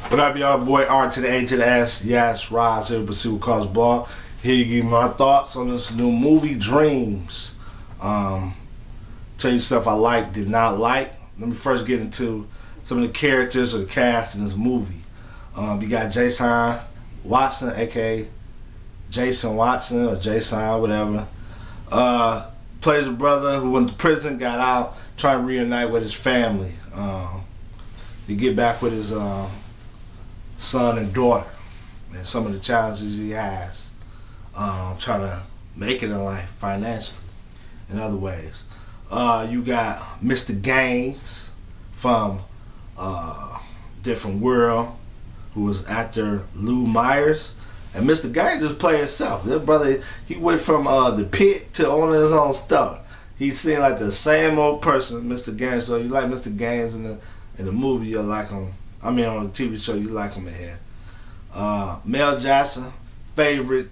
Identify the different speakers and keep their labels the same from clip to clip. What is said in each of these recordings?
Speaker 1: What up, y'all? Boy R to the A to the S. Yes, Roz here, Pursuit Cause Ball. Here to give you my thoughts on this new movie, Dreams. Tell you stuff I like, did not like. Let me first get into some of the characters or the cast in this movie. You got Jason Watson, aka Jason Watson or Jason, whatever. Plays a brother who went to prison, got out, trying to reunite with his family. To get back with his son and daughter, and some of the challenges he has, trying to make it in life financially, in other ways. You got Mr. Gaines from Different World, who was actor Lou Myers, and Mr. Gaines just played himself. This brother, he went from the pit to owning his own stuff. He seemed like the same old person, Mr. Gaines. So you like Mr. Gaines in the movie, you like him. I mean, on the TV show, you like him in here. Mel Jackson, favorite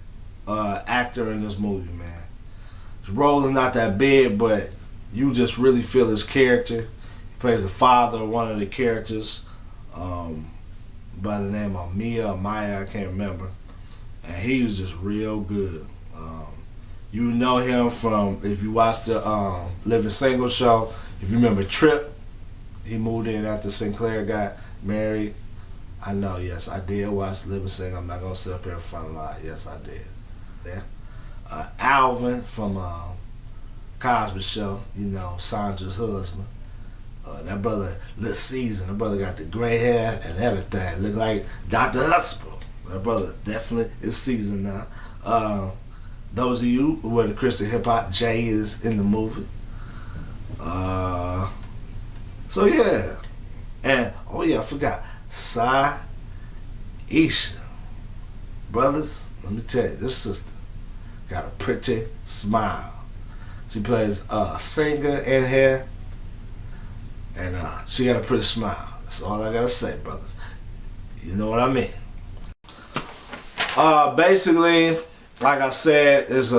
Speaker 1: actor in this movie, man. His role is not that big, but you just really feel his character. He plays the father of one of the characters by the name of Maya, I can't remember. And he was just real good. You know him from, if you watch the Living Single show, if you remember Trip, he moved in after Sinclair got married. I know, yes, I did watch Living Single. I'm not going to sit up here in front of a lie. Yes, I did. Yeah. Alvin from Cosby Show, you know, Sandra's husband. That brother look seasoned. That brother got the gray hair and everything. Look like Dr. Husband. That brother definitely is seasoned now. Those of you who are the Christian hip hop, Jay is in the movie. So yeah. And oh yeah, I forgot. Sai Isha. Brothers, let me tell you, this sister got a pretty smile. She plays a singer in here, and she got a pretty smile. That's all I gotta say, brothers. You know what I mean. Basically, like I said, is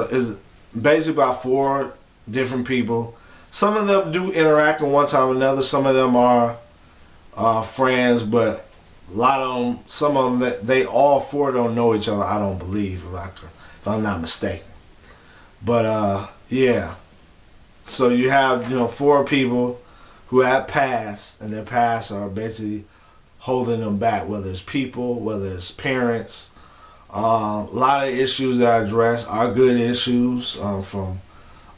Speaker 1: basically about 4 different people. Some of them do interact in one time or another. Some of them are friends, but a lot of them, some of them, they all 4 don't know each other. I don't believe, if I'm not mistaken. But yeah. So you have 4 people who have past, and their past are basically holding them back. Whether it's people, whether it's parents. A lot of issues that I address are good issues, from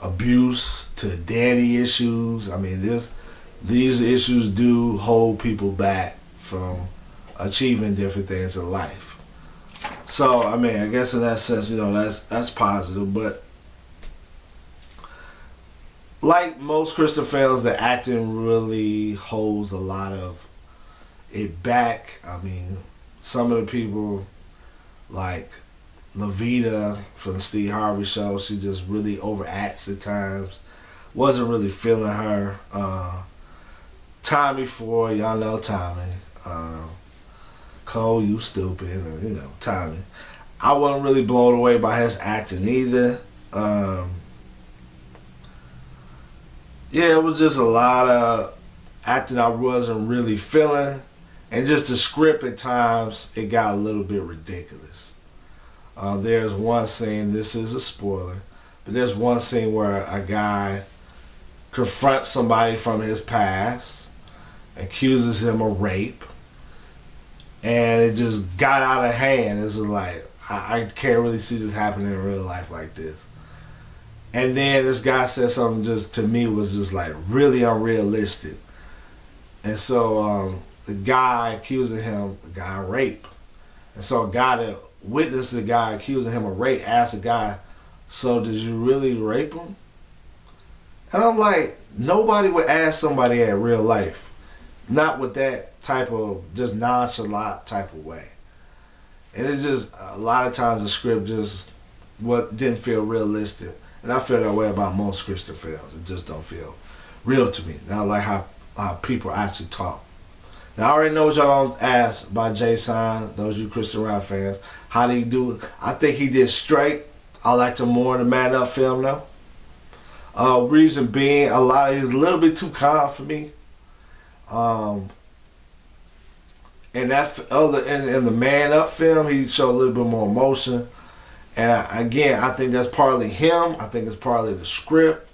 Speaker 1: abuse to daddy issues. I mean, these issues do hold people back from achieving different things in life. So, I mean, I guess in that sense, that's positive. But like most Christian films, the acting really holds a lot of it back. I mean, some of the people, like Levita from the Steve Harvey Show, she just really overacts at times. Wasn't really feeling her. Tommy Ford, y'all know Tommy. Cole, you stupid, or, Tommy. I wasn't really blown away by his acting either. Yeah, it was just a lot of acting I wasn't really feeling. And just the script at times, it got a little bit ridiculous. There's one scene, this is a spoiler, but there's one scene where a guy confronts somebody from his past, accuses him of rape, and it just got out of hand. It's just like, I can't really see this happening in real life like this. And then this guy said something just, to me, was just like really unrealistic. And so the guy accusing him, the guy of rape. And so a guy that witnessed the guy accusing him of rape asked the guy, so did you really rape him? And I'm like, nobody would ask somebody in real life. Not with that type of just nonchalant type of way. And it's just, a lot of times the script just didn't feel realistic. And I feel that way about most Christian films. It just don't feel real to me. Not like how people actually talk. Now, I already know what y'all gonna ask about Jason, those you Christian rap fans. How did he do it? I think he did straight. I liked him more in the Man Up film though. Reason being, he's a little bit too calm for me. And And in the Man Up film, he showed a little bit more emotion. And I think that's partly him. I think it's partly the script.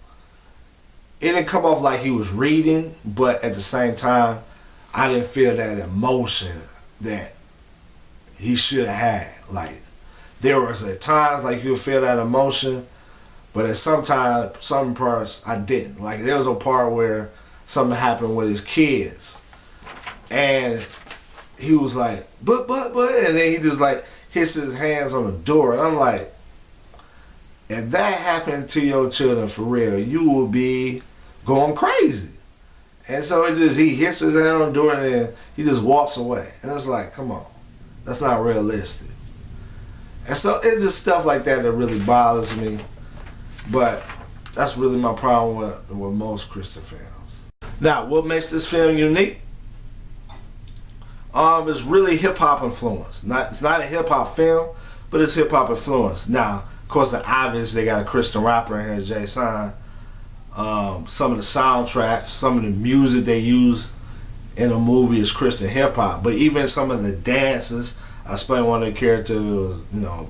Speaker 1: It didn't come off like he was reading, but at the same time, I didn't feel that emotion that he should have had. Like, there was at times like you would feel that emotion, but at some parts I didn't. Like, there was a part where something happened with his kids, and he was like, but, and then he just like hits his hands on the door, and I'm like, if that happened to your children for real, you will be going crazy. And so he hits his hand on the door and then he just walks away. And it's like, come on, that's not realistic. And so it's just stuff like that that really bothers me. But that's really my problem with most Christian films. Now, what makes this film unique? It's really hip hop influence. It's not a hip hop film, but it's hip hop influence. Now, of course, the obvious, they got a Christian rapper in here, Jay Sean. Some of the soundtracks, some of the music they use in a movie is Christian hip hop. But even some of the dances, I explained one of the characters was,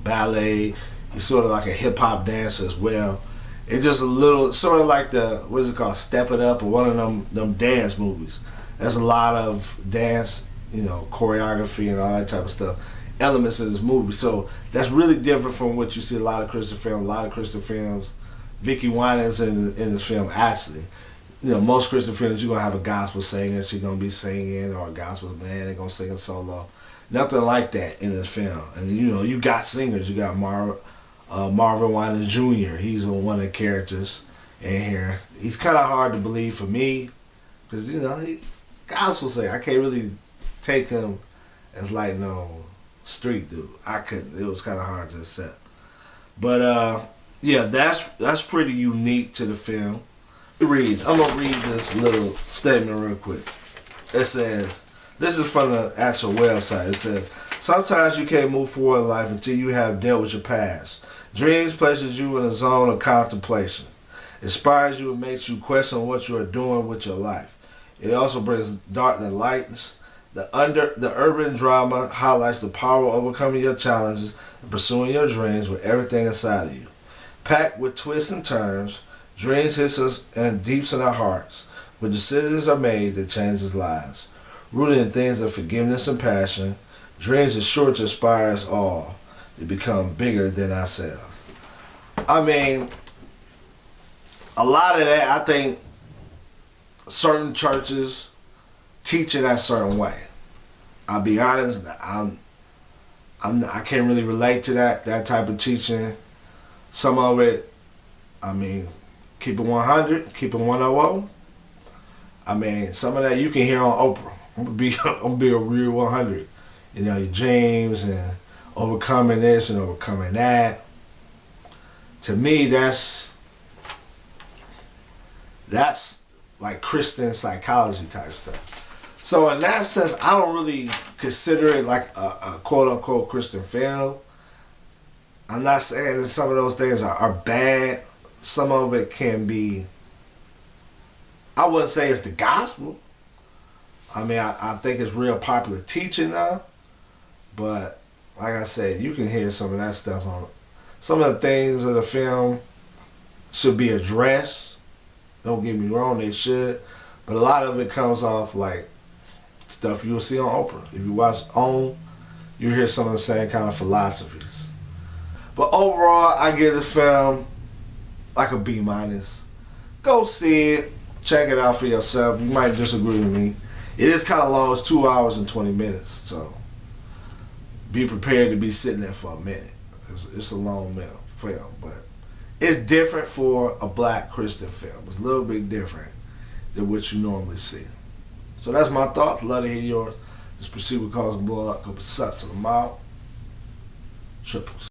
Speaker 1: ballet. He's sort of like a hip hop dancer as well. It's just a little, sort of like what is it called, Step It Up, or one of them dance movies. There's a lot of dance, choreography and all that type of stuff, elements in this movie. So that's really different from what you see a lot of Christian films. A lot of Christian films, Vicki Winans in this film, actually, most Christian films, you're going to have a gospel singer, she's going to be singing, or a gospel band, they're going to sing a solo. Nothing like that in this film. And you got singers. You got Marvin Winans Jr. He's one of the characters in here. He's kind of hard to believe for me, because he gospel singer. I can't really take him as like no street dude. I couldn't. It was kind of hard to accept. But yeah, that's pretty unique to the film. I'm gonna read this little statement real quick. It says, this is from the actual website. It says, sometimes you can't move forward in life until you have dealt with your past. Dreams places you in a zone of contemplation. Inspires you and makes you question what you are doing with your life. It also brings darkness and lightness. The urban drama highlights the power of overcoming your challenges and pursuing your dreams with everything inside of you. Packed with twists and turns, dreams hit us and deeps in our hearts. When decisions are made that changes lives. Rooted in things of forgiveness and passion, dreams are sure to inspire us all to become bigger than ourselves. I mean, a lot of that, I think certain churches teach it that certain way. I'll be honest, I can't really relate to that type of teaching. Some of it, I mean, keep it 100, keep it 100. I mean, some of that you can hear on Oprah. I'm gonna be a real 100. Your dreams and overcoming this and overcoming that. To me, that's like Christian psychology type stuff. So in that sense, I don't really consider it like a quote unquote Christian film. I'm not saying that some of those things are bad. Some of it can be, I wouldn't say it's the gospel. I mean, I think it's real popular teaching now. But like I said, you can hear some of that stuff on it. Some of the themes of the film should be addressed. Don't get me wrong, they should. But a lot of it comes off like stuff you'll see on Oprah. If you watch OWN, you hear some of the same kind of philosophies. But overall, I give this film like a B-. Go see it. Check it out for yourself. You might disagree with me. It is kind of long. It's 2 hours and 20 minutes. So be prepared to be sitting there for a minute. It's a long film. But it's different for a black Christian film. It's a little bit different than what you normally see. So that's my thoughts. Love to hear yours. Just proceed with causing blood. Couple sucks in the mouth. Triples.